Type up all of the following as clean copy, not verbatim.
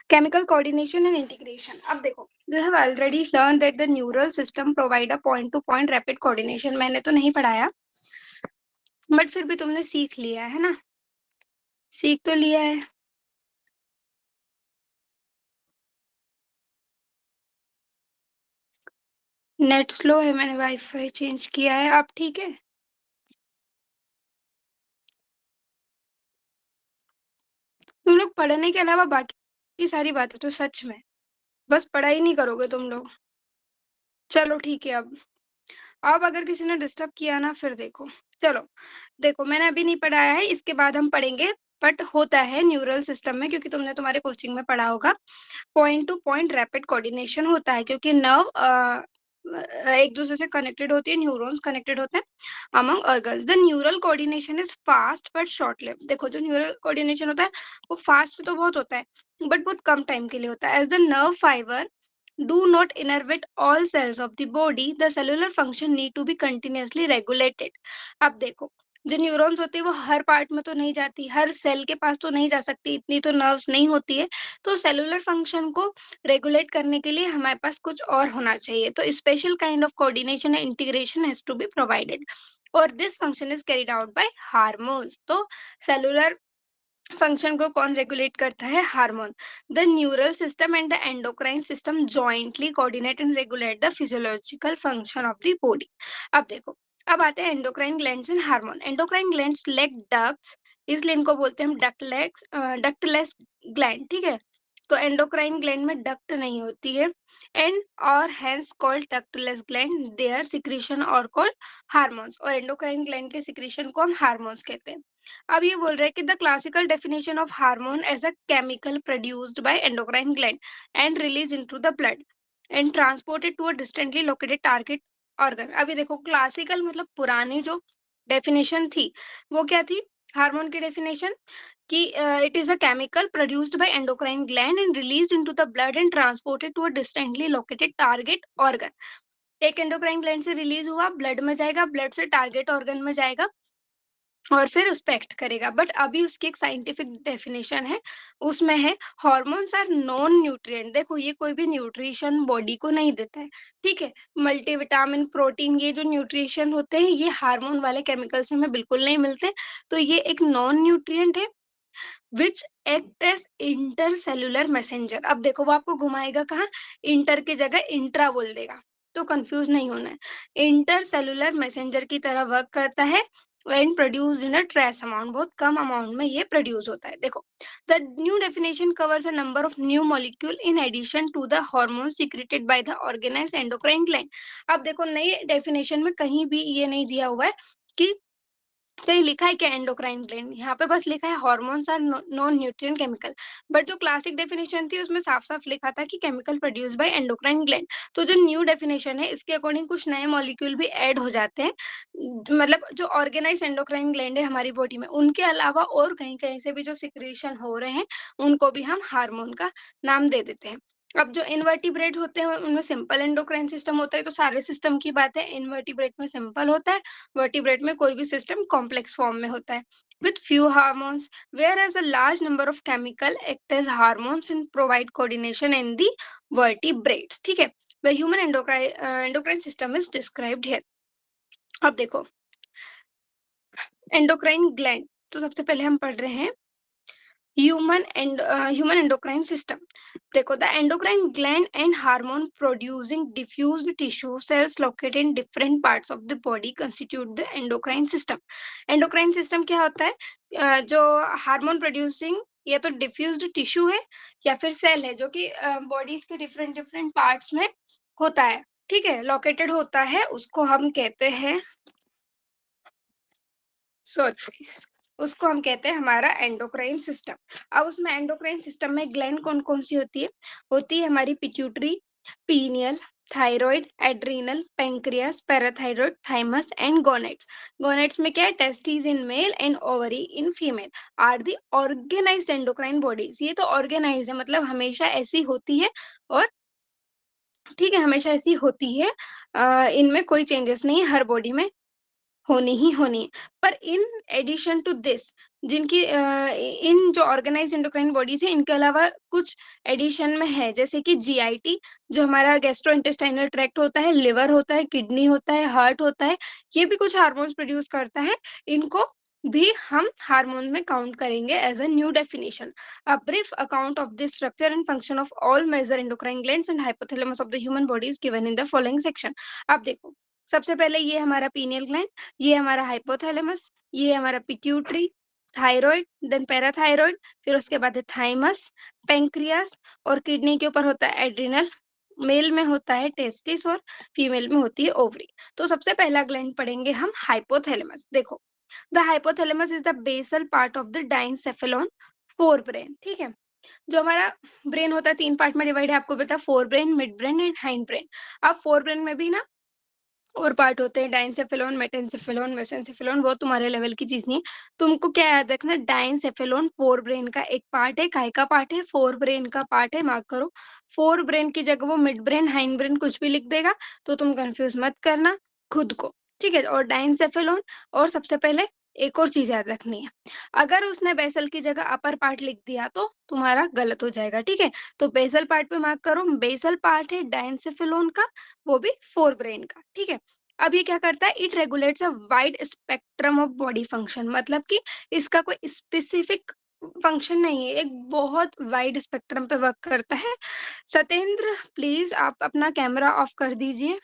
Chemical coordination and integration. अब देखो, you have already learned that the neural system provide a point to point rapid coordination. मैंने तो नहीं पढ़ाया, but फिर भी तुमने सीख लिया है ना, सीख तो लिया है। नेट स्लो है, मैंने वाईफाई चेंज किया है, अब ठीक है। तुम लोग पढ़ने के अलावा बाकी सारी बातें तो सच में, बस पढ़ाई नहीं करोगे तुम लोग। चलो ठीक है। अब अगर किसी ने डिस्टर्ब किया ना, फिर देखो। चलो देखो, मैंने अभी नहीं पढ़ाया है, इसके बाद हम पढ़ेंगे। बट होता है न्यूरल सिस्टम में, क्योंकि तुमने तुम्हारे कोचिंग में पढ़ा होगा, point two point rapid coordination होता है, क्योंकि नर्व एक दूसरे से कनेक्टेड होती है, न्यूरॉन्स कनेक्टेड होते हैं among organs. The neural coordination is fast but short live. देखो, जो न्यूरल कोऑर्डिनेशन होता है वो फास्ट तो बहुत होता है, बट बहुत कम टाइम के लिए होता है। As the nerve fibre do not innervate all cells of the body, the cellular function need to be continuously regulated. अब देखो, जो न्यूरॉन्स होती है वो हर पार्ट में तो नहीं जाती, हर सेल के पास तो नहीं जा सकती, इतनी तो नर्व्स नहीं होती है। तो सेलुलर फंक्शन को रेगुलेट करने के लिए हमारे पास कुछ और होना चाहिए, तो special kind of coordination and integration has to be provided, और this function is carried out by hormones. तो सेलुलर फंक्शन को कौन रेगुलेट करता है? Hormone. The neural system and the endocrine system jointly coordinate and regulate the physiological function of the body. अब देखो, अब आते हैं endocrine glands and hormone. Endocrine glands lack ducts, इसलिए इनको बोलते हैं हम डक्टलेस ग्लैंड, ठीक है। तो एंडोक्राइन ग्लैंड में डक्ट नहीं होती है, एंड और hence called ductless gland, their secretion और कॉल्ड हार्मोन्स। और एंडोक्राइन ग्लैंड के सिक्रीशन को हम हार्मोन्स कहते हैं। अब ये बोल रहे हैं कि the classical definition of hormone as a chemical produced by endocrine gland and release into the blood and transported to a distantly located target organ. अभी देखो, क्लासिकल मतलब पुरानी जो डेफिनेशन थी वो क्या थी? हार्मोन की डेफिनेशन कि it is a chemical produced by endocrine gland and released into the blood and transported to a distantly located target organ. एक एंडोक्राइन ग्लैंड से रिलीज हुआ, ब्लड में जाएगा, ब्लड से टारगेट ऑर्गन में जाएगा और फिर उस पे एक्ट करेगा। बट अभी उसकी एक साइंटिफिक डेफिनेशन है, उसमें है हॉर्मोन्स आर नॉन न्यूट्रिएंट। देखो, ये कोई भी न्यूट्रिशन बॉडी को नहीं देता है, ठीक है। मल्टीविटामिन, प्रोटीन, ये जो न्यूट्रिशन होते हैं ये हार्मोन वाले केमिकल से हमें बिल्कुल नहीं मिलते। तो ये एक नॉन न्यूट्रिएंट है which act as intercellular messenger. अब देखो, वो आपको घुमाएगा कहाँ? इंटर की जगह इंट्रा बोल देगा, तो कंफ्यूज नहीं होना है। इंटरसेल्युलर मैसेंजर की तरह वर्क करता है and produce in a trace amount, बहुत कम अमाउंट में ये प्रोड्यूस होता है। देखो, the new definition covers a number of new molecule in addition to the hormone secreted by the organised endocrine gland. अब देखो, नई डेफिनेशन में कहीं भी ये नहीं दिया हुआ है कि कहीं लिखा है क्या एंडोक्राइन ग्लैंड, यहाँ पे बस लिखा है hormones are non nutrient chemical. But जो क्लासिक डेफिनेशन थी उसमें साफ साफ लिखा था कि chemical produce by endocrine gland. तो जो न्यू डेफिनेशन है इसके अकॉर्डिंग कुछ नए मॉलिक्यूल भी ऐड हो जाते हैं, मतलब जो ऑर्गेनाइज एंडोक्राइन ग्लैंड है हमारी बॉडी में, उनके अलावा और कहीं कहीं से भी जो सिक्रेशन हो रहे हैं उनको भी हम हार्मोन का नाम दे देते हैं। अब जो इनवर्टिब्रेट होते हैं उनमें सिंपल एंडोक्राइन सिस्टम होता है, तो सारे सिस्टम की बात है। इनवर्टिब्रेट में सिंपल होता है, वर्टिब्रेट में कोई भी सिस्टम कॉम्प्लेक्स फॉर्म में होता है with few hormones, whereas a large number of chemical act as hormones and provide coordination in the vertebrates, ठीक है। the human endocrine system is described here। अब देखो, एंडोक्राइन ग्लैंड, तो सबसे पहले हम पढ़ रहे हैं human endocrine system। देखो, the endocrine gland and hormone producing diffused tissue cells located in different parts of the body constitute the endocrine system। endocrine system क्या होता है? जो हार्मोन प्रोड्यूसिंग या तो डिफ्यूज्ड टिश्यू है या फिर सेल है, जो कि बॉडीज के डिफरेंट डिफरेंट पार्ट्स में होता है, ठीक है, लोकेटेड होता है, उसको हम कहते हैं, सॉरी, उसको हम कहते हैं हमारा एंडोक्राइन सिस्टम। अब उसमें एंडोक्राइन सिस्टम में ग्लैंड कौन कौन सी होती है? होती है हमारी pituitary, pineal, thyroid, adrenal, pancreas, parathyroid, thymus and gonads. Gonads में क्या है? Testis in male and ovary in female are the organised endocrine bodies. ये तो ऑर्गेनाइज है, मतलब हमेशा ऐसी होती है, और ठीक है, हमेशा ऐसी होती है, इनमें कोई चेंजेस नहीं है हर बॉडी में। होनी ही होनी है। पर इन एडिशन टू दिस जिनकी इन जो ऑर्गेनाइज्ड एंडोक्राइन बॉडीज है इनके अलावा कुछ एडिशन में है, जैसे कि जीआईटी जो हमारा गैस्ट्रोइंटेस्टाइनल ट्रैक्ट होता है, लिवर होता है, किडनी होता है, हार्ट होता है, ये भी कुछ हार्मोन्स प्रोड्यूस करता है। इनको भी हम हार्मोन में काउंट करेंगे as a new definition. A brief account of the structure and function of all major endocrine glands and hypothalamus of the human body is given in the following section. अब देखो, सबसे पहले ये हमारा pineal gland, ये हमारा hypothalamus, ये हमारा पिट्यूटरी, थायराइड, देन पैराथायराइड, फिर उसके बाद है थाइमस, पेंक्रियास, और किडनी के ऊपर होता है एड्रिनल, मेल में होता है टेस्टिस और फीमेल में होती है ओवरी। तो सबसे पहला ग्लैंड पढ़ेंगे हम हाइपोथैलेमस। देखो, the hypothalamus is the basal part of the diencephalon forebrain. ठीक है, जो हमारा ब्रेन होता है 3 पार्ट में डिवाइड है, आपको पता है, fore brain, mid brain and hind brain. अब फोर ब्रेन में भी ना और पार्ट होते हैं, डाइनसेफेलॉन, मेटेनसेफेलॉन, मेसेनसेफेलॉन, वो तुम्हारे लेवल की चीज नहीं है। तुमको क्या याद रखना, डाइनसेफेलॉन फोर ब्रेन का एक पार्ट है। काय का पार्ट है? फोर ब्रेन का पार्ट है, मार्क करो। फोर ब्रेन की जगह वो मिड ब्रेन, हाइंड ब्रेन कुछ भी लिख देगा, तो तुम कंफ्यूज मत करना खुद को, ठीक है। और डाइनसेफेलॉन, और सबसे पहले एक और चीज याद रखनी है, अगर उसने बेसल की जगह अपर पार्ट लिख दिया तो तुम्हारा गलत हो जाएगा, ठीक है। तो बेसल पार्ट पे मार्क करो, बेसल पार्ट है डाइनसेफेलॉन का, वो भी फोर ब्रेन का, ठीक है। अब ये क्या करता है, it regulates a wide spectrum of body function, मतलब कि इसका कोई स्पेसिफिक फंक्शन नहीं है, एक बहुत वाइड स्पेक्ट्रम पे वर्क करता है। सतेंद्र, प्लीज आप अपना कैमरा ऑफ कर दीजिए,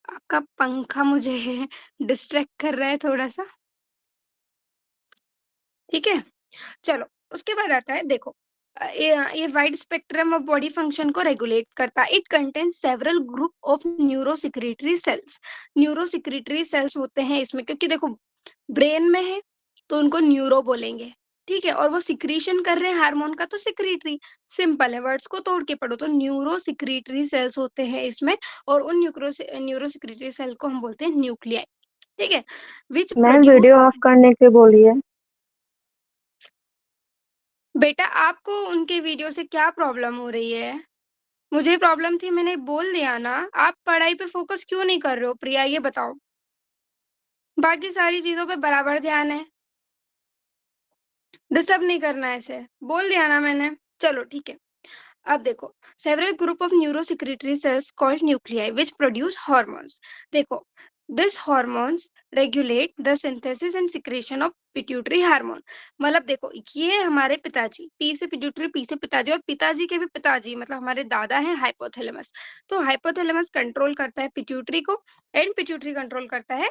आपका पंखा मुझे डिस्ट्रैक्ट कर रहा है थोड़ा सा, ठीक है। चलो, उसके बाद आता है, देखो, ये wide spectrum of body function को रेगुलेट करता है। It contains several group of neurosecretory sales. Neurosecretory cells होते हैं इसमें, क्योंकि देखो ब्रेन में है तो उनको न्यूरो बोलेंगे, ठीक है, और वो सिक्रीशन कर रहे हैं हार्मोन का, तो सिक्रीटरी। सिंपल है, वर्ड्स को तोड़ के पढ़ो, तो न्यूरो सिक्रीटरी सेल्स होते हैं इसमें, और उन न्यूरो सिक्रीटरी सेल को हम बोलते हैं न्यूक्लियाई, ठीक है, विच मैम प्रोड्यूस। वीडियो ऑफ करने के बोलिए। बेटा, आपको उनके वीडियो से क्या प्रॉब्लम हो रही है? मुझे प्रॉब्लम थी, मैंने बोल दिया ना। आप पढ़ाई पे फोकस क्यों नहीं कर रहे हो प्रिया, ये बताओ? बाकी सारी चीजों पे बराबर ध्यान है, डिस्टर्ब नहीं करना है ऐसे, बोल दिया ना मैंने। चलो ठीक है, अब देखो, several group of neurosecretory cells called nuclei which produce hormones. देखो, this hormones regulate the synthesis and secretion of pituitary hormone. मतलब देखो, ये हमारे पिताजी, पी से पिट्यूटरी, पी से पिताजी, और पिताजी के भी पिताजी मतलब हमारे दादा हैं हाइपोथैलेमस। तो हाइपोथैलेमस कंट्रोल करता है पिट्यूटरी को, एंड पिट्यूटरी कंट्रोल करता है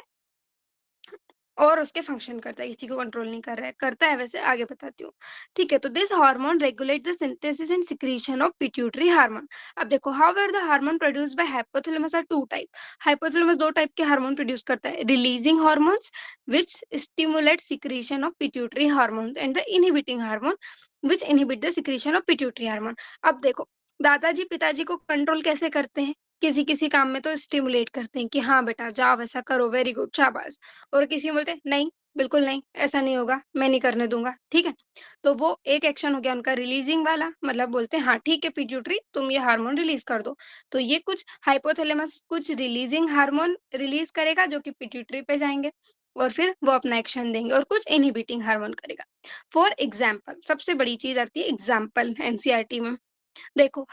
और उसके फंक्शन करता है, किसी को कंट्रोल नहीं कर रहा है, करता है वैसे, आगे बताती हूँ, ठीक है। तो this hormone regulate the synthesis and secretion of pituitary hormone. अब देखो, how are the hormone produced by hypothalamus are two type. Hypothalamus दो टाइप के हार्मोन प्रोड्यूस करता है, releasing hormones which stimulate secretion of pituitary hormones, and the inhibiting hormone which inhibit the secretion of pituitary hormone. अब देखो, दादाजी पिताजी को control कैसे करते हैं, किसी किसी काम में तो स्टिमुलेट करते हैं कि हाँ बेटा जाओ वैसा करो, वेरी गुड, शाबाश। और किसी में बोलते हैं नहीं, बिल्कुल नहीं, ऐसा नहीं होगा, मैं नहीं करने दूंगा, ठीक है। तो वो एक एक्शन हो गया उनका रिलीजिंग वाला, मतलब बोलते हैं हाँ ठीक है पिट्यूटरी, तुम ये हार्मोन रिलीज कर दो। तो ये कुछ हाइपोथैलेमस कुछ रिलीजिंग हार्मोन रिलीज करेगा जो कि पिट्यूटरी पे जाएंगे, और फिर वो अपना एक्शन देंगे, और कुछ इनहिबिटिंग हार्मोन करेगा। फॉर एग्जाम्पल, सबसे बड़ी चीज आती है एग्जाम्पल एनसीईआरटी में। देखो,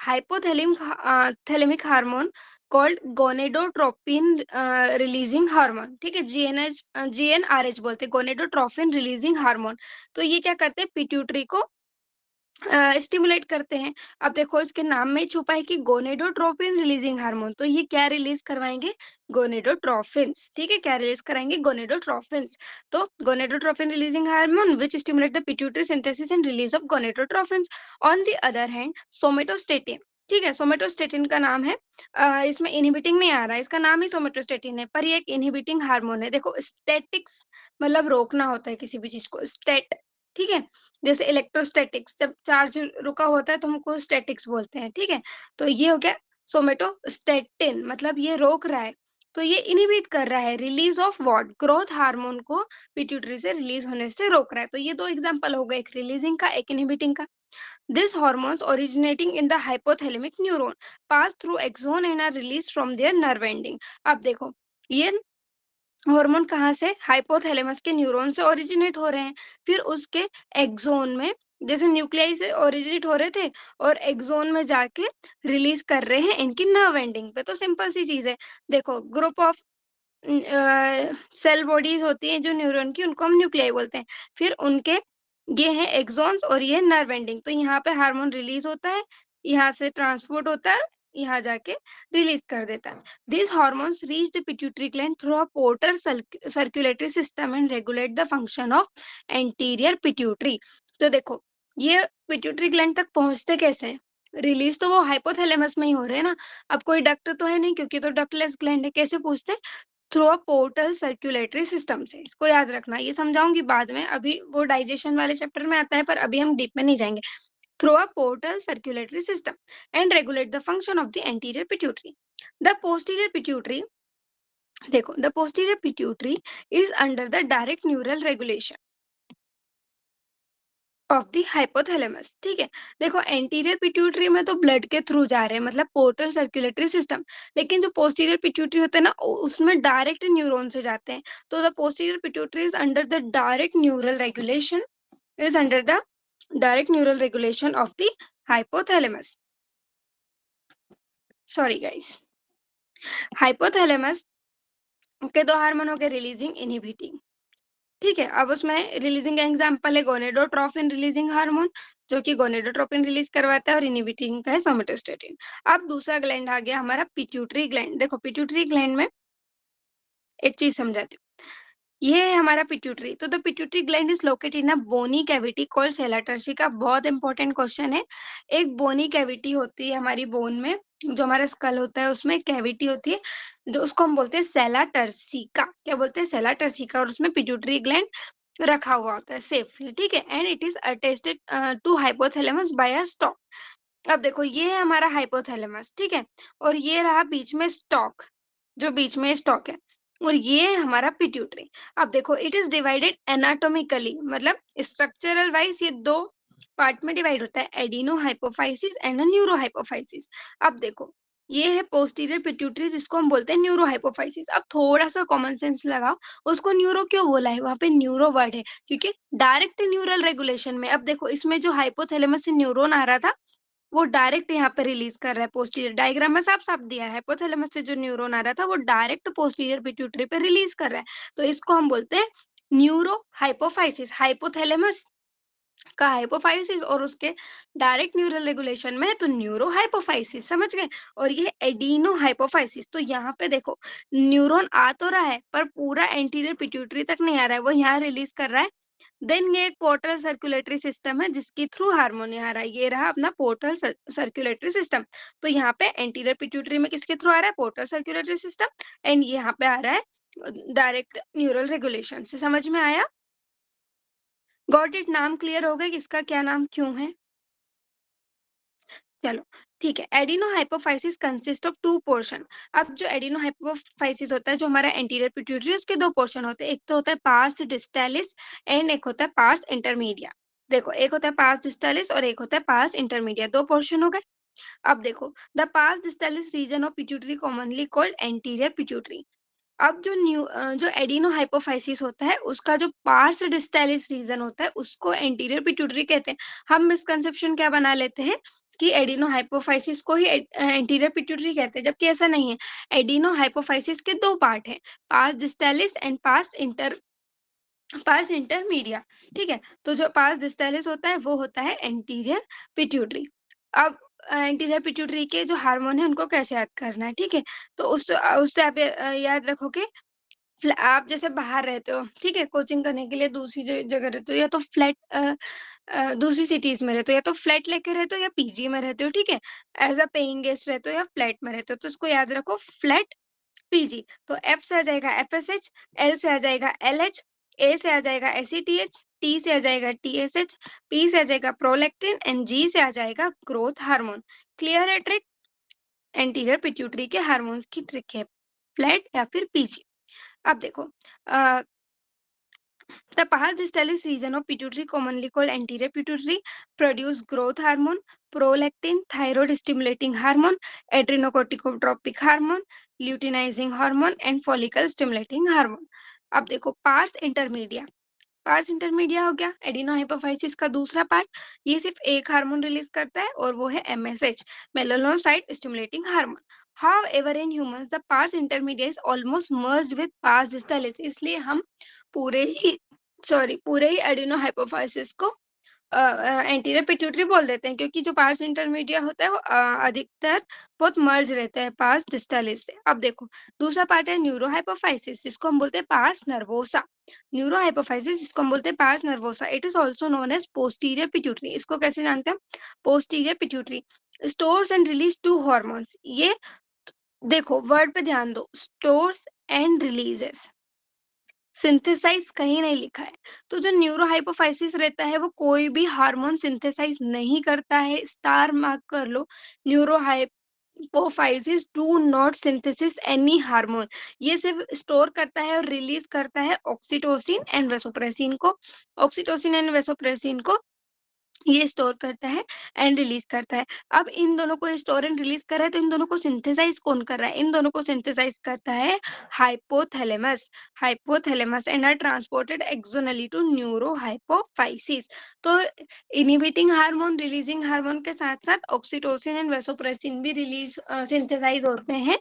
thalamic hormone called gonadotropin releasing hormone, ठीक है, जीएनआरएच बोलते हैं, गोनेडोट्रोपिन रिलीजिंग हार्मोन। तो ये क्या करते हैं, पिट्यूटरी को स्टिमुलेट करते हैं। अब देखो, इसके नाम में ही छुपा है कि गोनेडोट्रोपिन रिलीजिंग हार्मोन, तो ये क्या रिलीज करवाएंगे, गोनेडोट्रोफिन्स, ठीक है, क्या रिलीज कराएंगे, गोनेडोट्रोफिन्स। तो gonadotropin releasing hormone which stimulate the pituitary synthesis and release of gonadotrophins. On the other hand somatostatin, ठीक है, सोमेटोस्टेटिन का नाम है, इसमें इनहिबिटिंग नहीं आ रहा है, इसका नाम ही सोमेटोस्टेटिन है, पर ये एक इनहिबिटिंग हार्मोन है। देखो, स्टैटिक्स मतलब रोकना होता है किसी भी चीज को, स्टेट, ठीक है। जैसे इलेक्ट्रोस्टैटिक्स, जब चार्ज रुका होता है तो हमको स्टैटिक्स बोलते हैं, ठीक है। तो ये हो गया सोमेटोस्टेटिन, मतलब ये रोक रहा है। तो ये इनहिबिट कर रहा है release of what, growth hormone को पिट्यूटरी से रिलीज होने से रोक रहा है। तो ये दो एग्जांपल हो गए, एक रिलीजिंग का, एक इनहिबिटिंग का। This hormones originating in the hypothalamic neuron pass through axon and are release from their nerve ending. अब देखो, ये हार्मोन कहाँ से? हाइपोथैलेमस के न्यूरॉन से ओरिजिनेट हो रहे हैं। फिर उसके एक्सोन में, जैसे न्यूक्लियाई से ओरिजिनेट हो रहे थे और एक्सोन में जाके रिलीज कर रहे हैं इनकी नर्व एंडिंग पे। तो सिंपल सी चीज है। देखो, ग्रुप ऑफ सेल बॉडीज होती हैं जो न्यूरॉन की, उनको हम न्यूक्लियाई बोलते हैं। फिर उनके ये हैं एक्सॉन्स और ये नर्व एंडिंग। तो यहाँ पे हार्मोन रिलीज होता है, यहाँ से ट्रांसपोर्ट होता है, यहाँ जाके रिलीज कर देता है। These hormones reach the pituitary gland through a portal circulatory system and regulate the function of anterior pituitary। तो देखो, ये पिट्यूटरी ग्लैंड तक पहुंचते कैसे हैं? रिलीज तो वो हाइपोथैलेमस में ही हो रहे हैं ना। अब कोई डक्ट तो है नहीं, क्योंकि तो डक्टलेस ग्लैंड है। कैसे पूछते हैं? Through a portal circulatory system से। इसको याद रखना, ये समझाऊंगी बाद में, अभी वो डाइजेशन वाले चैप्टर में आता है, पर अभी हम डीप में नहीं जाएंगे। Through a portal circulatory system and regulate the function of the anterior pituitary. The posterior pituitary, देखो, the posterior pituitary is under the direct neural regulation of the hypothalamus. ठीक है। देखो, एंटीरियर पिट्यूटरी में तो blood के through जा रहे हैं, मतलब पोर्टल सर्कुलेटरी सिस्टम। लेकिन जो पोस्टीरियर पिट्यूटरी होता है ना, उसमें डायरेक्ट न्यूरॉन से जाते हैं। तो the posterior pituitary is under the direct neural regulation, is under the direct neural regulation of the hypothalamus. Sorry guys. Hypothalamus के दो हार्मोन हो गए, रिलीजिंग, इनहिबिटिंग। ठीक है। अब उसमें रिलीजिंग का एग्जांपल है गोनेडोट्रोपिन रिलीजिंग हार्मोन, जो कि गोनेडोट्रोपिन रिलीज करवाता है, और इनहिबिटिंग का है सोमेटोस्टेटिन। अब दूसरा ग्लैंड आ गया हमारा पिट्यूटरी ग्लैंड। देखो, पिट्यूटरी ग्लैंड में एक चीज समझाती हूँ। ये है हमारा पिट्यूटरी। तो the pituitary gland is located in a bony cavity called sella turcica. बहुत इंपॉर्टेंट क्वेश्चन है। एक बोनी कैविटी होती है हमारी बोन में, जो हमारा स्कल होता है उसमें कैविटी होती है, जो उसको हम बोलते हैं सेला टर्सिका। क्या बोलते हैं? सेला टर्सिका। और उसमें पिट्यूटरी ग्लैंड रखा हुआ होता है सेफली। ठीक है। And it is attested to hypothalamus by a stalk. अब देखो, ये है हमारा हाइपोथैलेमस। ठीक है। और ये रहा बीच में स्टॉक, जो बीच में स्टॉक है। और ये है हमारा पिट्यूटरी। अब देखो, इट इज डिवाइडेड एनाटोमिकली, मतलब स्ट्रक्चरल वाइज ये दो पार्ट में डिवाइड होता है, adeno hypophysis and neuro hypophysis. अब देखो, ये है पोस्टीरियर पिट्यूटरी, जिसको हम बोलते हैं न्यूरो हाइपोफाइसिस। अब थोड़ा सा कॉमन सेंस लगाओ, उसको न्यूरो क्यों बोला है? वहां पे न्यूरो वर्ड है क्योंकि डायरेक्ट न्यूरल रेगुलेशन में। अब देखो, इसमें जो हाइपोथैलेमस से न्यूरॉन आ रहा था, वो डायरेक्ट यहाँ पे रिलीज कर रहा है पोस्टीरियर। डायग्राम में साफ साफ दिया है, हाइपोथैलेमस से जो न्यूरॉन आ रहा था वो डायरेक्ट पोस्टीरियर पिट्यूटरी पे रिलीज कर रहा है। तो इसको हम बोलते हैं न्यूरो हाइपोफाइसिस। हाइपोथैलेमस का हाइपोफाइसिस और उसके डायरेक्ट न्यूरल रेगुलेशन में है, तो न्यूरो हाइपोफाइसिस। समझ गए? और ये एडिनो हाइपोफाइसिस। तो यहाँ पे देखो, न्यूरॉन आ तो रहा है पर पूरा एंटीरियर पिट्यूटरी तक नहीं आ रहा है, वो यहाँ रिलीज कर रहा है। देन ये एक पोर्टल सर्कुलेटरी सिस्टम है, जिसकी थ्रू हार्मोन यहाँ आ रहा है। ये रहा अपना पोर्टल सर्कुलेटरी सिस्टम। तो यहाँ पे एंटीरियर पिट्यूटरी में किसके थ्रू आ रहा है? Portal circulatory system. एंड यहाँ पे आ रहा है डायरेक्ट न्यूरल रेगुलेशन से। समझ में आया? Got it? नाम क्लियर हो गया किसका क्या नाम क्यों है? चलो, ठीक है। Adeno hypophysis consist of to portion. अब जो एडिनो हाइपोफाइसिस होता है, जो हमारा एंटीरियर पिट्यूटरी, उसके दो पोर्शन होते हैं। एक तो होता है पार्स डिस्टालिस एंड एक होता है पार्स इंटरमीडिया। देखो, एक होता है पार्स डिस्टालिस और एक होता है पार्स इंटरमीडिया। दो पोर्शन हो गए। अब देखो, the pars distalis region of pituitary commonly called anterior pituitary. अब जो एडिनो हाइपोफाइसिस होता है, उसका जो पार्स डिस्टालिस रीजन होता है, उसको एंटीरियर पिट्यूटरी कहते हैं। हम मिसकंसेप्शन क्या बना लेते हैं कि एडिनो हाइपोफाइसिस को ही एंटीरियर पिट्यूटरी कहते हैं, जबकि ऐसा नहीं है। एडिनो हाइपोफाइसिस के दो पार्ट हैं, पार्स डिस्टालिस एंड पार्स इंटरमीडिया। ठीक है। तो जो पार्स डिस्टालिस होता है वो होता है एंटीरियर पिट्यूटरी। अब एंटीरियर पिट्यूटरी के जो हार्मोन है उनको कैसे याद करना है? ठीक है। तो उससे आप याद रखोगे, आप जैसे बाहर रहते हो, ठीक है, कोचिंग करने के लिए दूसरी जगह रहते हो, या तो फ्लैट दूसरी सिटीज में रहते हो, या तो फ्लैट लेके रहते हो, या पीजी में रहते हो। ठीक है। एज अ पेइंग गेस्ट रहते हो या फ्लैट में रहते हो, तो इसको याद रखो, फ्लैट पीजी। तो एफ से आ जाएगा एफएसएच, एल से आ जाएगा एलएच, ए से आ जाएगा एसीटीएच, टी से आ जाएगा टीएसएच, पी से आ जाएगा प्रोलैक्टिन एंड जी से आ जाएगा ग्रोथ हार्मोन। क्लियर है ट्रिक? एंटीरियर पिट्यूटरी के हार्मोन्स की ट्रिक है, फ्लैट या फिर पीजी। अब देखो, The pars distalis region of pituitary, commonly called anterior pituitary, produce growth hormone, prolactin, thyroid stimulating hormone, adrenocorticotropic hormone, luteinizing hormone, and follicle stimulating hormone. अब देखो parse intermedia, parse intermedia हो गया adeno hypophysis का दूसरा part. ये सिर्फ एक hormone release करता है और वो है MSH, melanocyte stimulating hormone. However, in humans, the pars intermedia is almost merged with pars distalis, इसलिए हम पूरे ही पूरे ही एडिनो हाइपोफाइसिस को एंटीरियर पिट्यूटरी बोल देते हैं, क्योंकि जो पार्स इंटरमीडिया होता है वो अधिकतर बहुत मर्ज रहता है पार्स डिस्टालिस से। अब देखो दूसरा पार्ट है न्यूरोहाइपोफाइसिस, जिसको हम बोलते हैं पार्स नर्वोसा। न्यूरोहाइपोफाइसिस जिसको हम बोलते हैं pars nervosa, it is also known as posterior pituitary. इसको कैसे जानते हैं? Posterior pituitary stores and release two hormones. ये देखो वर्ड पे ध्यान दो, स्टोर्स एंड रिलीजेस, सिंथेसाइज कहीं नहीं लिखा है। तो जो न्यूरोहाइपोफाइसिस रहता है वो कोई भी हार्मोन सिंथेसाइज नहीं करता है, स्टार मार्क कर लो। Neurohypophysis do not synthesis any hormone. ये सिर्फ स्टोर करता है और रिलीज करता है ऑक्सीटोसिन एंड वेसोप्रेसिन को। ऑक्सीटोसिन एंड वेसोप्रेसिन को ये स्टोर करता है एंड रिलीज करता है। अब इन दोनों को स्टोर एंड रिलीज कर रहा है, तो इन दोनों को सिंथेसाइज कौन कर रहा है? इन दोनों को सिंथेसाइज करता है hypothalamus. Hypothalamus and are transported axonally to neurohypophysis. तो इनहिबिटिंग हार्मोन, रिलीजिंग हार्मोन के साथ साथ ऑक्सीटोसिन एंड वेसोप्रेसिन भी रिलीज सिंथेसाइज होते हैं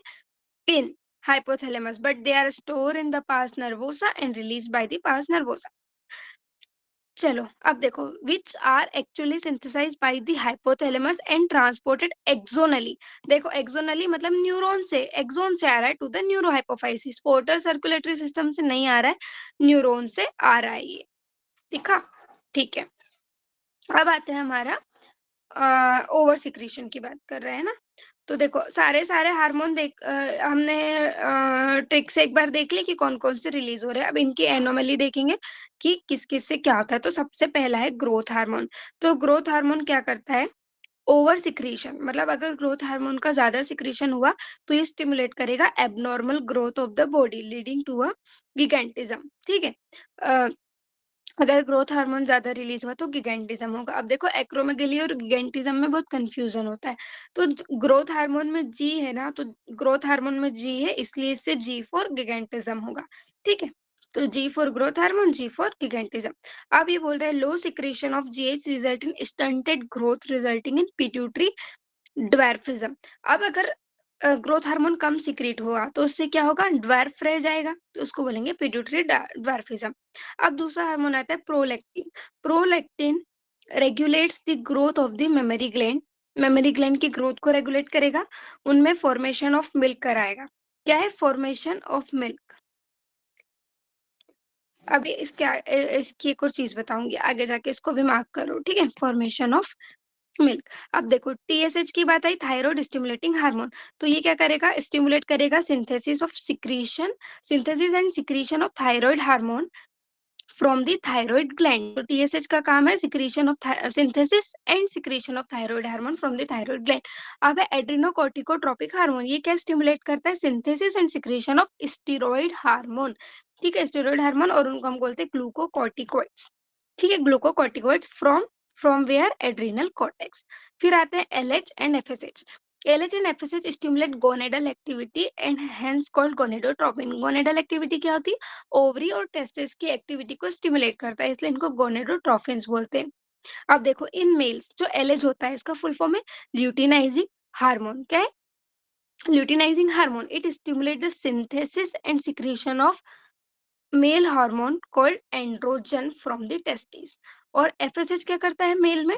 इन hypothalamus, but they are stored in the pars nervosa and released by the pars nervosa. चलो अब देखो which are actually synthesize by the hypothalamus and transported axonally. देखो एक्सोनली मतलब neuron से, axon से आ रहा है to the neurohypophysis, portal circulatory system से नहीं आ रहा है, न्यूरॉन से आ रहा है ये। दिखा? ठीक है। अब आते हैं हमारा ओवर सिक्रीशन की बात कर रहे हैं ना। तो देखो सारे सारे हार्मोन हमने ट्रिक से एक बार देख ली कि कौन कौन से रिलीज हो रहे हैं। अब इनकी एनोमली देखेंगे कि किस किस से क्या होता है। तो सबसे पहला है ग्रोथ हार्मोन। तो ग्रोथ हार्मोन क्या करता है? ओवर सिक्रीशन, मतलब अगर ग्रोथ हार्मोन का ज्यादा सिक्रीशन हुआ तो ये स्टिमुलेट करेगा abnormal growth of the body leading to a gigantism. ठीक है। अगर ग्रोथ हार्मोन ज्यादा रिलीज हुआ तो गिगेंटिज्म होगा। अब देखो एक्रोमेगेली और गिगेंटिज्म में बहुत कंफ्यूजन होता है। तो ग्रोथ हार्मोन में जी है ना, तो ग्रोथ हार्मोन में जी है इसलिए इससे जी फॉर गिगेंटिज्म होगा। ठीक है, तो G for growth hormone, G for gigantism. अब ये बोल रहे हैं low secretion of GH result in stunted growth resulting in pituitary dwarfism. अब अगर ग्रोथ हार्मोन कम सिक्रीट हुआ तो उससे क्या होगा? ड्वार्फ रह जाएगा, तो उसको बोलेंगे पिट्यूटरी ड्वार्फिज्म। अब दूसरा हार्मोन आता है prolactin. Prolactin regulates the growth of the memory gland. Memory gland की ग्रोथ को रेगुलेट करेगा, उनमें फॉर्मेशन ऑफ मिल्क कराएगा। क्या है? Formation of milk. अभी इसकी एक और चीज बताऊंगी आगे जाके, इसको भी मार्क करो। ठीक है, फॉर्मेशन ऑफ मिल्क। अब देखो टीएसएच की बात आई, थायराइड स्टिमुलेटिंग हार्मोन। तो ये क्या करेगा? स्टिमुलेट करेगा synthesis of secretion, synthesis and secretion of thyroid hormone from the thyroid gland. तो टीएसएच का काम है secretion of synthesis and secretion of thyroid hormone from the thyroid gland. अब है एड्रिनोकोर्टिकोट्रोपिक हार्मोन। ये क्या स्टिमुलेट करता है? Synthesis and secretion of steroid hormone. ठीक है, स्टेरॉइड हार्मोन, और उनको हम बोलते हैं ग्लूकोकॉर्टिकोइड्स। ठीक है, ग्लूकोकॉर्टिकोइड्स फ्रॉम वेयर? Adrenal cortex. फिर आते हैं LH and FSH. LH and FSH stimulate gonadal activity and hence called gonadotropin. Gonadal activity क्या होती है? ओवरी और टेस्टिस की एक्टिविटी को स्टिमुलेट करता है, इसलिए इनको गोनेडोट्रोफिन्स बोलते हैं। अब देखो इन मेल्स जो एलएच होता है इसका फुल फॉर्म है ल्यूटिनाइजिंग हार्मोन। क्या है? Luteinizing hormone. It stimulate the synthesis and secretion of male hormone called androgen from the testis. और एफएसएच क्या करता है मेल में?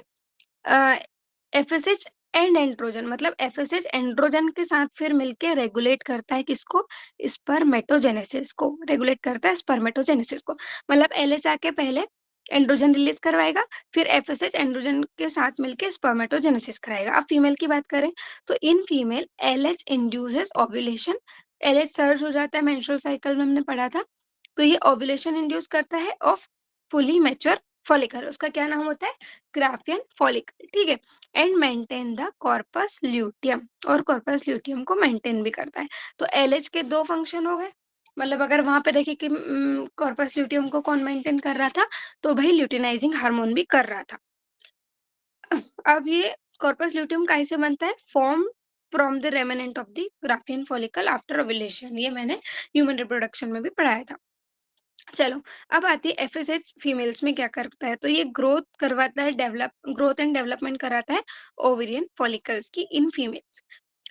एफएसएच एंड एंड्रोजन, मतलब एफएसएच एंड्रोजन के साथ फिर मिलके रेगुलेट करता है किसको? स्पर्मेटोजेनेसिस को रेगुलेट करता है, स्पर्मेटोजेनेसिस को। मतलब एलएच आके पहले एंड्रोजन रिलीज करवाएगा, फिर एफएसएच एंड्रोजन के साथ मिलके स्पर्मेटोजेनेसिस कराएगा। अब फीमेल की बात करें तो in female LH induces ovulation. LH surge हो जाता है मेंस्ट्रुअल साइकिल में, हमने पढ़ा था। तो ये ओव्यूलेशन इंड्यूस करता है ऑफ फुली मैच्योर फॉलिकल। उसका क्या नाम होता है? Graafian follicle. ठीक है, and maintain the corpus luteum, और कॉर्पस ल्यूटियम को मेंटेन भी करता है। तो एलएच के दो फंक्शन हो गए, मतलब अगर वहाँ पे देखें कि कॉर्पस ल्यूटियम को कौन मेंटेन कर रहा था, तो वही ल्यूटिनाइजिंग हार्मोन भी कर रहा था। अब ये कॉर्पस ल्यूटियम काहे से बनता है? Form from the remnant of the Graafian follicle after ovulation. ये मैंने ह्यूमन रिप्रोडक्शन में भी पढ़ाया था। चलो, अब आती है एफएसएच फीमेल्स में क्या करता है? तो ये ग्रोथ एंड डेवलपमेंट कराता है ओवेरियन फॉलिकल्स की इन फीमेल्स।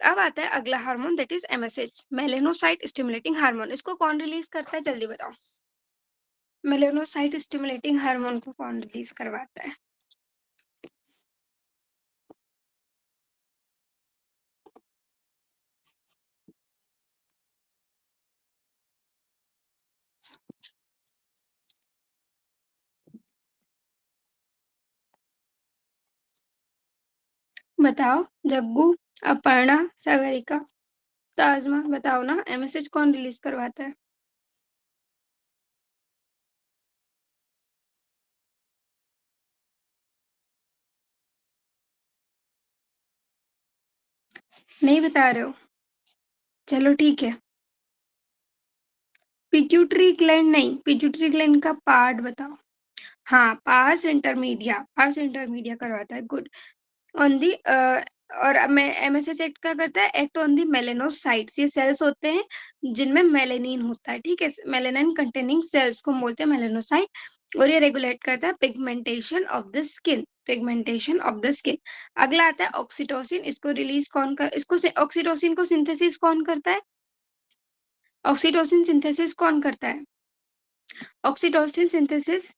अब आता है अगला hormone, that is MSH, melanocyte stimulating hormone. इसको कौन रिलीज करता है, जल्दी बताओ? मेलेनोसाइट स्टिमुलेटिंग हार्मोन को कौन रिलीज करवाता है? बताओ, जग्गू, अपर्णा, सागरिका, ताजमा, बताओ ना, एमएसएच कौन रिलीज करवाता है? नहीं बता रहे हो? चलो ठीक है। पिट्यूटरी ग्लैंड नहीं, पिट्यूटरी ग्लैंड का पार्ट बताओ। हाँ, पार्स इंटरमीडिया करवाता है, गुड। ऑन दी और एमएसएच एक्ट क्या करता है? Act on the melanocytes. ये सेल्स होते हैं जिनमें मेलेनिन होता है, ठीक है? मेलेनिन कंटेनिंग सेल्स को हम बोलते हैं मेलेनोसाइट। और ये रेगुलेट करता है पिगमेंटेशन ऑफ द स्किन। अगला आता है ऑक्सीटोसिन। इसको रिलीज कौन कर इसको ऑक्सीटोसिन को सिंथेसिस कौन करता है? ऑक्सीटोसिन सिंथेसिस कौन करता है? ऑक्सीटोसिन सिंथेसिस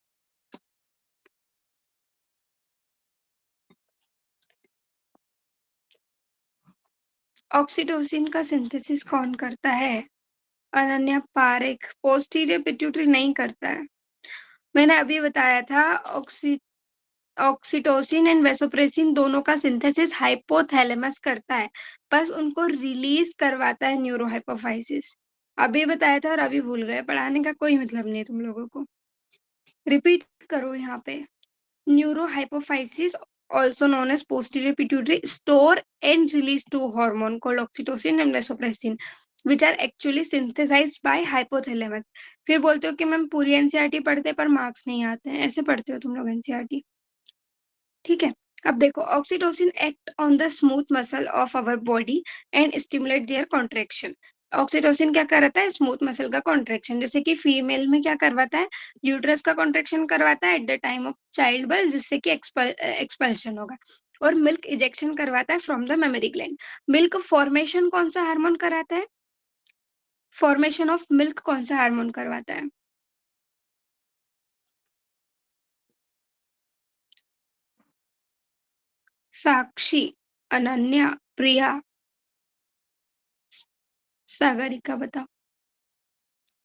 ऑक्सीटोसिन का सिंथेसिस कौन करता है? अनन्या पारेख। पोस्टीरियर पिट्यूटरी नहीं करता है। मैंने अभी बताया था, ऑक्सीटोसिन एंड वेसोप्रेसिन दोनों का सिंथेसिस हाइपोथैलेमस करता है, बस उनको रिलीज करवाता है न्यूरोहाइपोफाइसिस। अभी बताया था और अभी भूल गए, पढ़ाने का कोई मतलब नहीं है तुम लोगों को। रिपीट करो यहाँ पे। Neurohypophysis, also known as posterior pituitary, store and release two hormone called oxytocin and vasopressin, which are actually synthesized by hypothalamus. फिर बोलते हो कि मैम पूरी एनसीईआरटी पढ़ते पर मार्क्स नहीं आते हैं, ऐसे पढ़ते हो तुम लोग एनसीईआरटी? ठीक है। अब देखो, oxytocin act on the smooth muscle of our body and stimulate their contraction. Oxytocin क्या करता है? स्मूथ मसल का कॉन्ट्रेक्शन, जैसे कि फीमेल में क्या करवाता है? यूट्रस का कॉन्ट्रेक्शन करवाता है at the time of child birth, जिससे कि एक्सपल्शन होगा। और मिल्क इजेक्शन करवाता है from the memory gland. Milk formation कौन सा हार्मोन कराता है? फॉर्मेशन ऑफ मिल्क कौन सा हार्मोन करवाता है? साक्षी, अनन्या, प्रिया, सागरिका, बताओ।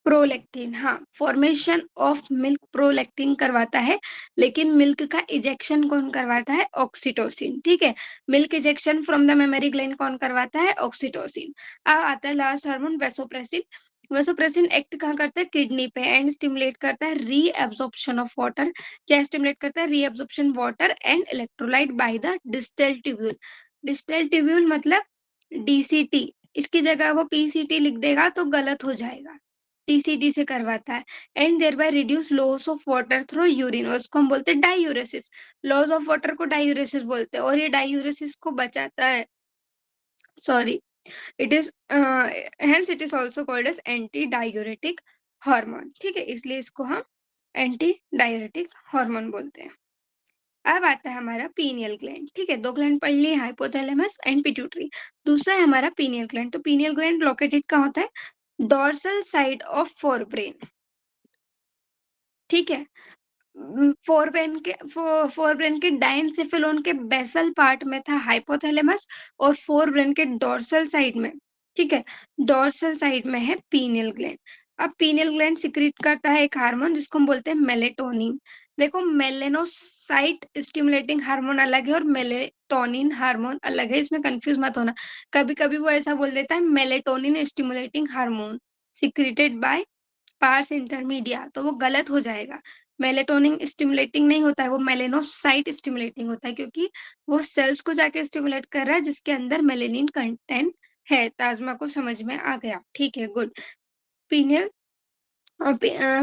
प्रोलैक्टिन, हाँ, फॉर्मेशन ऑफ मिल्क प्रोलैक्टिन करवाता है, लेकिन मिल्क का इजेक्शन कौन करवाता है? ऑक्सीटोसिन, ठीक है? Milk ejection from the memory gland कौन करवाता है? ऑक्सीटोसिन। अब आता है last hormone, vasopressin. Vasopressin act कहाँ करता है? किडनी पे, एंड स्टिमुलेट करता है रीअब्जॉर्प्शन ऑफ वाटर। क्या स्टिमुलेट करता है? Reabsorption water and electrolyte by the distal tubule. Distal tubule मतलब डीसीटी। इसकी जगह वो पीसीटी लिख देगा तो गलत हो जाएगा। टीसीटी से करवाता है। And thereby reduce loss of water through urine, उसको हम बोलते हैं डायूरेसिस। लॉस ऑफ वाटर को डायूरेसिस बोलते हैं, और ये डायूरेसिस को बचाता है। Sorry, it is hence it is also called as anti diuretic hormone, ठीक है? इसलिए इसको हम एंटी डायूरेटिक हार्मोन बोलते हैं। अब आता है हमारा पीनियल ग्लैंड, ठीक है? दो ग्लैंड पढ़ लिए, हाइपोथैलेमस एंड पिट्यूटरी। दूसरा है हमारा पीनियल ग्लैंड। तो पीनियल ग्लैंड लोकेटेड कहाँ होता है? डोर्सल साइड ऑफ फोरब्रेन, ठीक है? फोरब्रेन के डाइनसेफेलोन के बेसल पार्ट में था हाइपोथैलेमस, और फोरब्रेन के डोर्सल साइड में, ठीक है, डोर्सल साइड में है पीनियल ग्लैंड। अब पीनियल ग्लैंड सिक्रीट करता है एक हार्मोन जिसको हम बोलते हैं मेलेटोनिन। देखो, मेलेनोसाइट स्टिमुलेटिंग हार्मोन अलग है और मेलेटोनिन हार्मोन अलग है, इसमें कंफ्यूज मत होना। कभी कभी वो ऐसा बोल देता है melatonin stimulating hormone secreted by parse intermedia, तो वो गलत हो जाएगा। मेलेटोनिन स्टिमुलेटिंग नहीं होता है, वो मेलेनोसाइट स्टिमुलेटिंग होता है, क्योंकि वो सेल्स को जाके स्टिमुलेट कर रहा है जिसके अंदर मेलेनिन कंटेंट है। ताजमा को समझ में आ गया? ठीक है, good. Pineal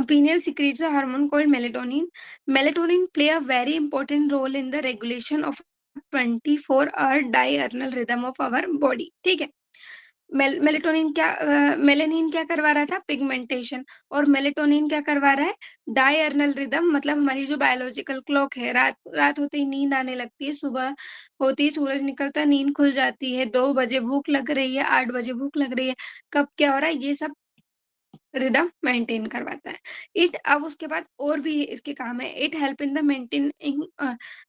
pineal secretes a hormone called melatonin. Melatonin play a very important role in the regulation of 24-hour diurnal rhythm of our body. ठीक है. मेलेटोनिन क्या मेलेनिन क्या करवा रहा था? पिगमेंटेशन. और मेलेटोनिन क्या करवा रहा है? Diurnal rhythm. मतलब हमारी जो बायोलॉजिकल क्लॉक है, रात रात होते ही नींद आने लगती है, सुबह होती ही सूरज निकलता है, नींद खुल जाती है, 2 बजे भूख लग रही है, 8 बजे भूख लग रही है, कब क्या हो रहा है, ये सब रिदम मेंटेन करवाता है. अब उसके बाद और भी इसके काम है. It help in the maintaining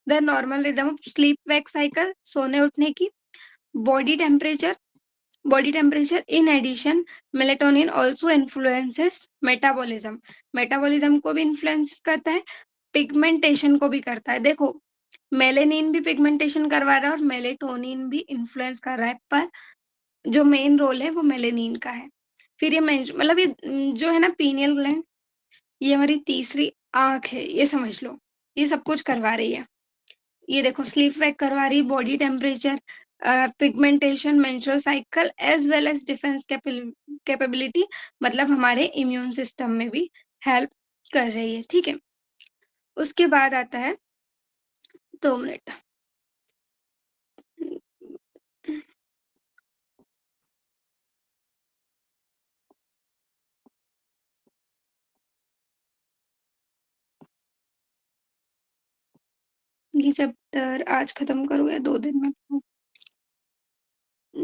the normal rhythm of sleep wake cycle, सोने उठने की. Body temperature. Body temperature. In addition, melatonin also influences metabolism. Metabolism को भी इन्फ्लुएंस करता है, पिगमेंटेशन को भी करता है. देखो, मेलेनिन भी पिगमेंटेशन करवा रहा है और मेलेटोनिन भी इन्फ्लुएंस कर रहा है, पर जो मेन रोल है वो मेलेनिन का है. फिर ये मतलब ये जो है ना पीनियल ग्लैंड, ये हमारी तीसरी आंख है, ये समझ लो. ये सब कुछ करवा रही है. ये देखो, स्लीप वेक करवा रही, body temperature, pigmentation, menstrual cycle, as well as defence capability. मतलब हमारे इम्यून सिस्टम में भी हेल्प कर रही है. ठीक है. उसके बाद आता है, 2 मिनट. ये चैप्टर आज खत्म करूँ या 2 दिन में पढ़ूं?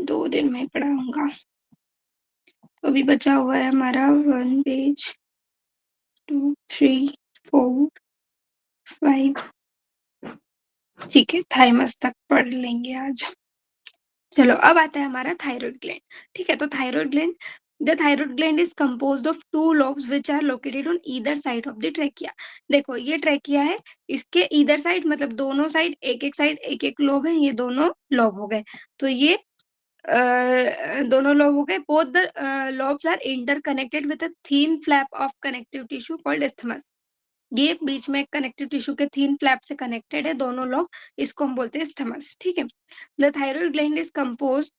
2 दिन में पढ़ाऊंगा. तो अभी बचा हुआ है हमारा 1 पेज, 2, 3, 4, 5. ठीक है, थाइमस तक पढ़ लेंगे आज. चलो, अब आता है हमारा थायराइड ग्लैंड. ठीक है. तो thyroid gland, the thyroid gland is composed of 2 lobes which are located on either side of the trachea. देखो, ये ट्रैकिया है, इसके ईदर साइड मतलब दोनों साइड, एक एक लोब है, ये दोनों लोब हो गए. तो ये दोनों लोब हो गए. Both the lobes are interconnected with a thin flap of connective tissue called isthmus. ये बीच में कनेक्टिव टिश्यू के थीन फ्लैप से कनेक्टेड है दोनों लोग, इसको हम बोलते हैं स्थमस. ठीक है. The thyroid gland is compose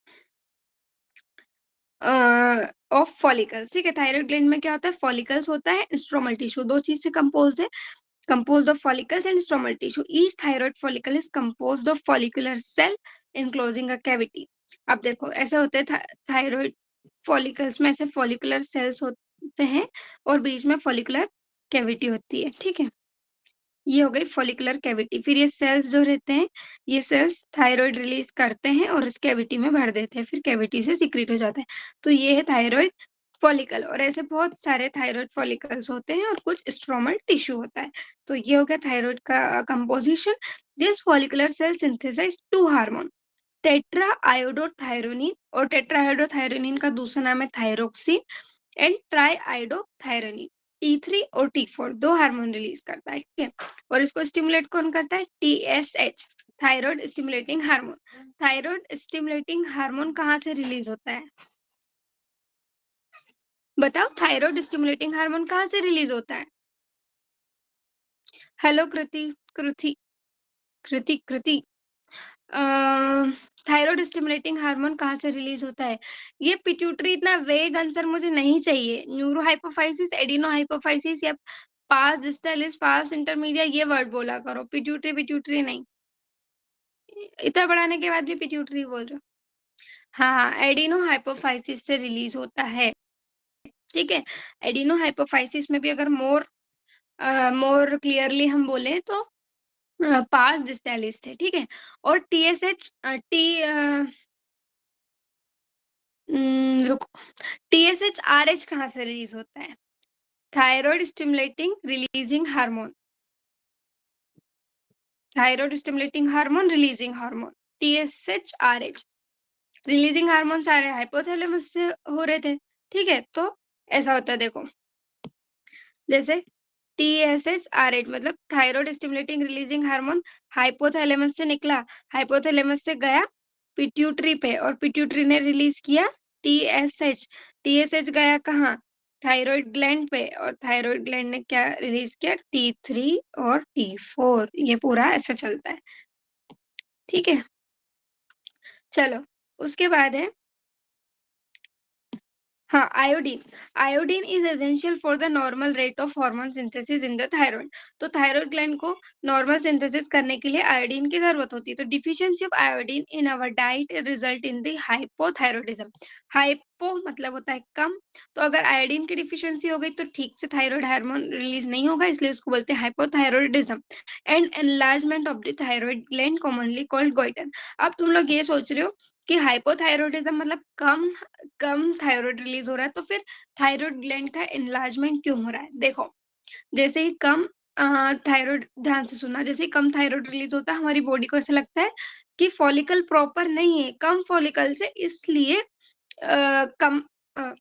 of follicles. ठीक है. थायराइड ग्लैंड में क्या होता है? फॉलिकल्स होता है, स्ट्रोमल टिश्यू. 2 चीज से कंपोज है, composed of follicles and stromal tissue. Each thyroid follicle is composed of follicular cell enclosing a cavity. अब देखो, ऐसे होते हैं थायराइड फॉलिकल्स में, ऐसे फॉलिकुलर सेल्स होते हैं और बीच में फॉलिकुलर कैविटी होती है. ठीक है. ये हो गई फॉलिकुलर कैविटी. फिर ये सेल्स जो रहते हैं, ये सेल्स थायराइड रिलीज करते हैं और इस कैविटी में भर देते हैं, फिर कैविटी से सिक्रीट हो जाता है. तो ये है थायराइड फॉलिकल. और ऐसे बहुत सारे थायराइड फॉलिकल्स होते हैं और कुछ स्ट्रोमल टिश्यू होता है. तो ये हो गया थायराइड का composition. This follicular cell synthesise 2 hormone, tetra iodothyronine, और टेट्रा आयोडोथायरोनिन का दूसरा नाम है thyroxine, and try iodothyronine. T3 और T4 2 हार्मोन रिलीज करता है. ठीक है. और इसको स्टिमुलेट कौन करता है? TSH, thyroid stimulating hormone. Thyroid stimulating hormone कहाँ से रिलीज होता है? बताओ, थायराइड स्टिमुलेटिंग हार्मोन कहाँ से रिलीज होता है? हेलो कृति, कृति, कृति, कृति. थायराइड स्टिमुलेटिंग हार्मोन कहाँ से रिलीज होता है? ये पिट्यूटरी. इतना वेग आंसर मुझे नहीं चाहिए. न्यूरो हाइपोफाइसिस, एडिनो हाइपोफाइसिस या पास डिस्टलिस, पास इंटरमीडिया, ये वर्ड बोला करो. पिट्यूटरी पिट्यूटरी नहीं. इतना बढ़ाने के बाद भी पिट्यूटरी बोल रहे हो. हाँ हाँ, एडिनो हाइपोफाइसिस से रिलीज होता है. ठीक है. एडिनो हाइपोफाइसिस में भी अगर मोर क्लियरली हम बोले तो पास डिस्टेलिस थे. ठीक है. और टीएसएच रुको, टीएसएच आरएच कहाँ से रिलीज होता है? Thyroid stimulating releasing hormone. Thyroid stimulating hormone, releasing hormone, TSH RH. Releasing hormone सारे हाइपोथैलेमस से हो रहे थे. ठीक है. तो ऐसा होता है, देखो, जैसे टीएसएच आरएच मतलब thyroid stimulating releasing hormone hypothalamus से निकला, हाइपोथैलेमस से गया पिट्यूटरी पे, और पिट्यूटरी ने रिलीज किया टीएसएच. टीएसएच गया कहाँ? थायराइड ग्लैंड पे, और थायराइड ग्लैंड ने क्या रिलीज किया? T3 और T4. ये पूरा ऐसा चलता है. ठीक है. चलो, उसके बाद है हाँ, iodine. Iodine is essential for the normal rate of hormone synthesis in the thyroid. तो थायरॉइड ग्लैंड को नॉर्मल सिंथेसिस करने के लिए आयोडीन की ज़रूरत होती है। तो deficiency of iodine in our diet result in the hypothyroidism. Hypo मतलब होता है कम, तो अगर आयोडीन की डिफिशियंसी हो गई तो ठीक से थायरॉइड हार्मोन रिलीज़ नहीं होगा, इसलिए उसको बोलते हैं hypothyroidism and enlargement of the thyroid gland commonly called goitre. अब तुम लोग ये सोच रहे हो कि हाइपोथायरॉयडिज्म मतलब कम कम थायरॉइड रिलीज हो रहा है, तो फिर थायरॉइड ग्लैंड का एनलार्जमेंट क्यों हो रहा है? देखो, जैसे ही कम थायरॉइड, ध्यान से सुनना, जैसे ही कम थायरॉइड रिलीज होता है हमारी बॉडी को ऐसा लगता है कि फॉलिकल प्रॉपर नहीं है, कम फॉलिकल्स है, इसलिए कम अ,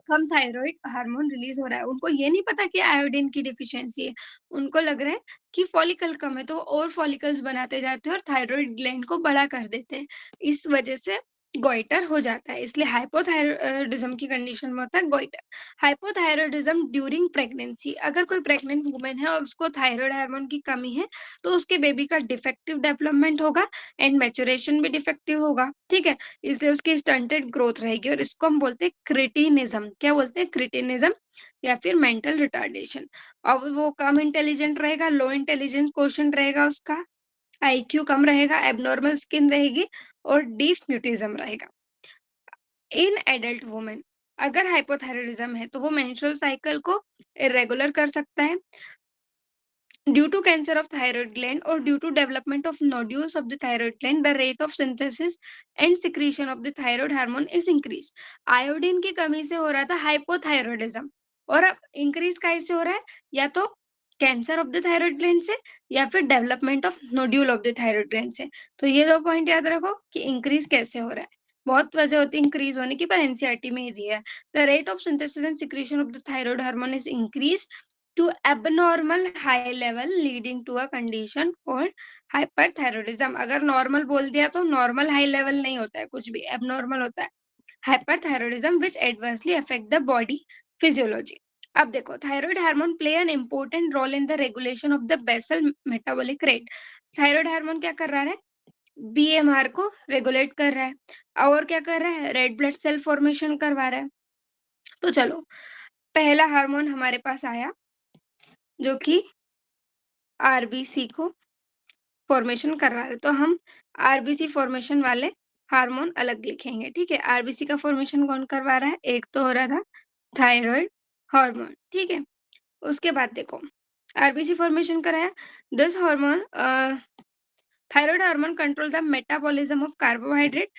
कम थायरॉइड हार्मोन रिलीज हो रहा है। उनको ये नहीं पता कि आयोडीन की डिफिशियंसी है। उनको लग रहा है कि फॉलिकल कम है, तो वो और फॉलिकल्स बनाते जाते हैं और थायरॉइड ग्लैंड को बड़ा कर देते हैं। इस वजह से गॉइटर हो जाता है। इसलिए हाइपोथायरॉयडिज्म की कंडीशन में होता है गॉइटर। हाइपोथायरॉयडिज्म ड्यूरिंग प्रेगनेंसी, अगर कोई प्रेग्नेंट वुमन है और उसको थायरॉइड हार्मोन की कमी है, तो उसके बेबी का डिफेक्टिव डेवलपमेंट होगा एंड मैच्योरेशन भी डिफेक्टिव होगा, ठीक है? इसलिए उसकी स्टंटेड ग्रोथ रहेगी और इसको हम बोलते हैं क्रिटिनिज्म। क्या बोलते हैं? क्रिटिनिज्म या फिर मेंटल रिटार्डेशन। अब वो कम इंटेलिजेंट रहेगा, लो इंटेलिजेंस क्वोटिएंट रहेगा उसका, आईक्यू कम रहेगा, एबनॉर्मल स्किन रहेगी और डीप म्यूटिज्म रहेगा। इन एडल्ट वुमेन अगर हाइपोथायरॉयडिज्म है तो वो मेंस्ट्रुअल साइकिल को इरेगुलर कर सकता है due to cancer of thyroid gland or due to development of nodules of the thyroid gland, the rate of synthesis and secretion of the thyroid hormone is increased. Iodine की कमी से हो रहा था हाइपोथायरॉयडिज्म और अब इंक्रीज कैसे हो रहा है? या तो cancer of the thyroid gland से या फिर development of nodule of the thyroid gland से। तो ये दो पॉइंट याद रखो कि इंक्रीज कैसे हो रहा है। बहुत वजह होती है इंक्रीज होने की, पर एनसीईआरटी में ही दिया है। The rate of synthesis and secretion of the thyroid hormone is increase to abnormal high level leading to a condition called hyperthyroidism। अगर नॉर्मल बोल दिया तो नॉर्मल हाई लेवल नहीं होता है, कुछ भी एबनॉर्मल होता है। hyperthyroidism which adversely affect the body physiology। अब देखो, thyroid hormone play an important role in the regulation of the basal metabolic rate. Thyroid hormone क्या कर रहा है? बीएमआर को रेगुलेट कर रहा है और क्या कर रहा है? रेड ब्लड सेल फॉर्मेशन करवा रहा है। तो चलो, पहला हार्मोन हमारे पास आया जो कि आरबीसी को फॉर्मेशन करवा रहे, तो हम आरबीसी फॉर्मेशन वाले हार्मोन अलग लिखेंगे, ठीक है? आरबीसी का फॉर्मेशन कौन करवा रहा है? एक तो हो रहा था थायराइड हार्मोन, ठीक है? उसके बाद देखो, आरबीसी फॉर्मेशन कराया। This hormone thyroid hormone control the metabolism of carbohydrate,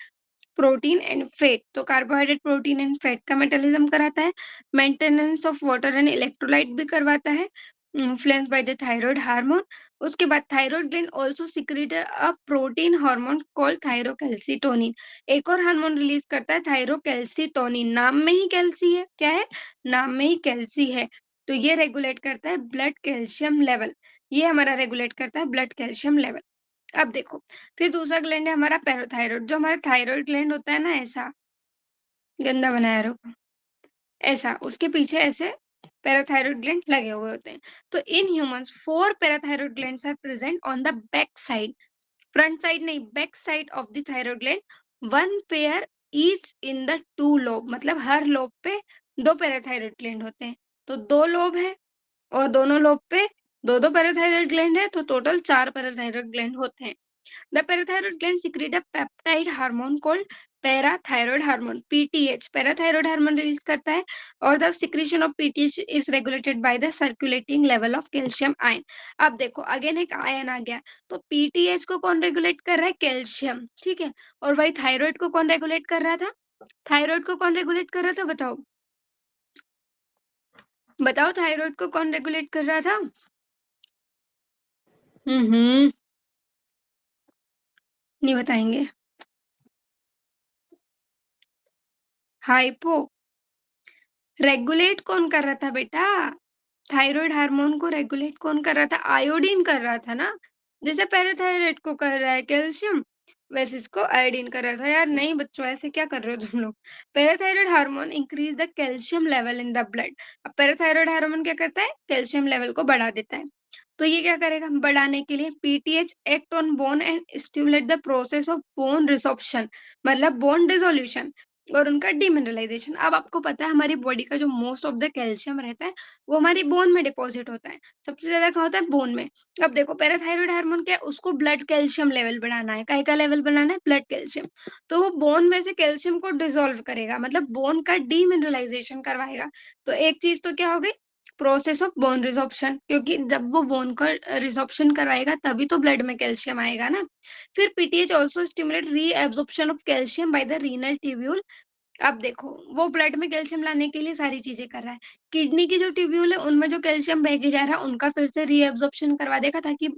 protein and fat. तो कार्बोहाइड्रेट, प्रोटीन एंड फैट का मेटाबॉलिज्म कराता है। Maintenance of water and electrolyte भी करवाता है, influence by the thyroid hormone. उसके बाद thyroid gland also secret a protein hormone called thyrocalcitonin. एक और हार्मोन रिलीज करता है थायरोकैल्सिटोनिन, नाम में ही कैल्सी है। क्या है? नाम में ही कैल्सी है। तो ये रेगुलेट करता है ब्लड कैल्शियम लेवल। ये हमारा रेगुलेट करता है ब्लड कैल्शियम लेवल। अब देखो, फिर दूसरा ग्लैंड है हमारा पैराथायरॉइड। जो हमारा थायराइड ग्लैंड होता है ना, ऐसा गंदा बनाया रखो, ऐसा उसके पीछे ऐसे पैराथायरॉइड ग्लैंड लगे हुए होते हैं। तो in humans 4 parathyroid glands are present on the back side, front side नहीं, back side of the thyroid gland. One pair each in the 2 lobe, मतलब हर लोब पे 2 पैराथायरॉइड ग्लैंड होते हैं। तो 2 लोब है और दोनों लोब पे 2-2 पैराथायरॉइड ग्लैंड है, तो टोटल 4 पैराथायरॉइड ग्लैंड होते हैं। The parathyroid gland secrete a peptide hormone called parathyroid hormone (PTH). parathyroid hormone release करता है और the secretion of PTH is regulated by the circulating level of calcium ion। अब देखो, again एक ion आ गया, तो PTH को कौन रेगुलेट कर रहा है? कैल्शियम, ठीक है? और वही थायराइड को कौन रेगुलेट कर रहा था? थायराइड को कौन रेगुलेट कर रहा था? बताओ, बताओ, थायराइड को कौन रेगुलेट कर रहा था? हम्म, नहीं बताएंगे। हाइपो रेगुलेट कौन कर रहा था बेटा? थायराइड हार्मोन को रेगुलेट कौन कर रहा था? आयोडीन कर रहा था ना। जैसे पैराथायराइड को कर रहा है कैल्शियम, वैसे इसको आयोडीन कर रहा था। यार नहीं बच्चों, ऐसे क्या कर रहे हो तुम लोग? Parathyroid hormone increase the calcium level in the blood. अब पैराथायराइड हार्मोन क्या करता है? कैल्शियम लेवल को बढ़ा देता है। तो ये क्या करेगा? बढ़ाने के लिए PTH act on bone and stimulate the process of bone resorption, मतलब बोन डिसोल्यूशन। और उनका डीमिनरलाइज़ेशन। अब आपको पता है हमारी बॉडी का जो मोस्ट ऑफ द कैल्शियम रहता है, वो हमारी बोन में डिपॉज़िट होता है। सबसे ज़्यादा कहाँ होता है? बोन में। अब देखो पैराथायरॉइड हार्मोन क्या है? उसको ब्लड कैल्शियम लेवल बढ़ाना है। काहे का लेवल बढ़ाना है? Blood calcium. तो वो बोन में से कैल्शियम को डिसॉल्व करेगा, मतलब बोन का डीमिनरलाइज़ेशन करवाएगा। तो एक चीज़ तो क्या हो गई? प्रोसेस ऑफ बोन रिसॉर्प्शन, क्योंकि जब वो बोन का रिसॉर्प्शन करवाएगा तभी तो ब्लड में कैल्शियम आएगा ना। फिर PTH also stimulate reabsorption of calcium by the renal tubule. अब देखो, वो ब्लड में कैल्शियम लाने के लिए सारी चीज़ें कर रहा है। किडनी की जो ट्यूब्यूल है, उनमें जो कैल्शियम बह के जा रहा है, उनका फिर से रीएब्ज़ॉर्प्शन करवा देगा ताकि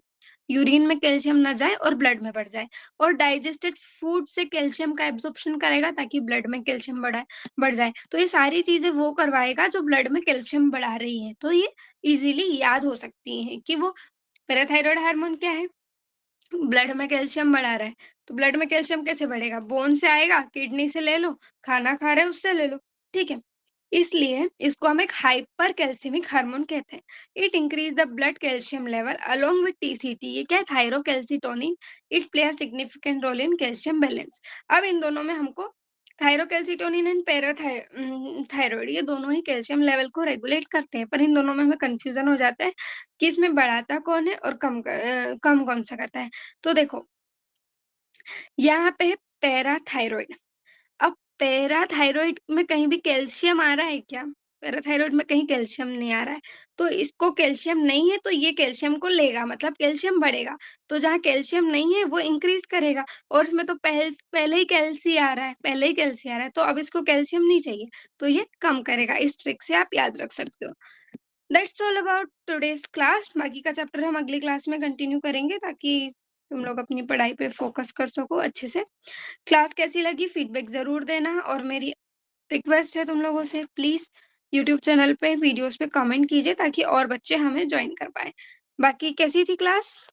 यूरिन में कैल्शियम ना जाए और ब्लड में बढ़ जाए। और डाइजेस्टेड फूड से कैल्शियम का एब्ज़ॉर्प्शन कराएगा ताकि ब्लड में कैल्शियम बढ़ जाए। तो ये सारी चीज़ें वो करवाएगा जो ब्लड में कैल्शियम बढ़ा रही हैं। तो ये ईज़िली याद हो सकती हैं कि वो पैराथायरॉइड हार्मोन क्या है? ब्लड में कैल्शियम बढ़ा रहा है, तो ब्लड में कैल्शियम कैसे बढ़ेगा? बोन से आएगा, किडनी से ले लो, खाना खा रहे हो उससे ले लो, ठीक है? इसलिए इसको हम एक हाइपर कैल्सिमिक हार्मोन कहते हैं। It increase the blood calcium level along with TCT. ये क्या है? Thyrocalcitonin. It play a significant role in calcium balance. अब इन दोनों में हमको थायरोकैल्सिटोनिन एंड थायराइड, ये दोनों ही कैल्शियम लेवल को रेगुलेट करते हैं, पर इन दोनों में हमें कंफ्यूजन हो जाता है कि इसमें बढ़ाता कौन है और कम कौन सा करता है। तो देखो, यहाँ पे है पैराथायरॉइड। अब पैराथायरॉइड में कहीं भी कैल्शियम आ रहा है क्या? पैराथायरॉइड में कहीं कैल्शियम नहीं आ रहा है। तो इसको कैल्शियम नहीं है, तो ये कैल्शियम को लेगा, मतलब कैल्शियम बढ़ेगा। तो जहाँ कैल्शियम नहीं है वो इंक्रीज़ करेगा, और इसमें तो पहले ही कैल्सी आ रहा है, पहले ही कैल्सी आ रहा है, तो अब इसको कैल्शियम नहीं चाहिए, तो ये कम करेगा। इस ट्रिक से आप याद रख सकते हो। That's all about today's class. बाकी का चैप्टर हम अगली क्लास में कंटिन्यू करेंगे ताकि तुम लोग अपनी पढ़ाई पे फ़ोकस कर सको अच्छे से। क्लास कैसी लगी फीडबैक ज़रूर देना, और मेरी रिक्वेस्ट है तुम लोगों से, प्लीज़ यूट्यूब चैनल पे वीडियोज़ पे कमेंट कीजिए ताकि और बच्चे हमें जॉइन कर पाएँ। बाकी कैसी थी क्लास?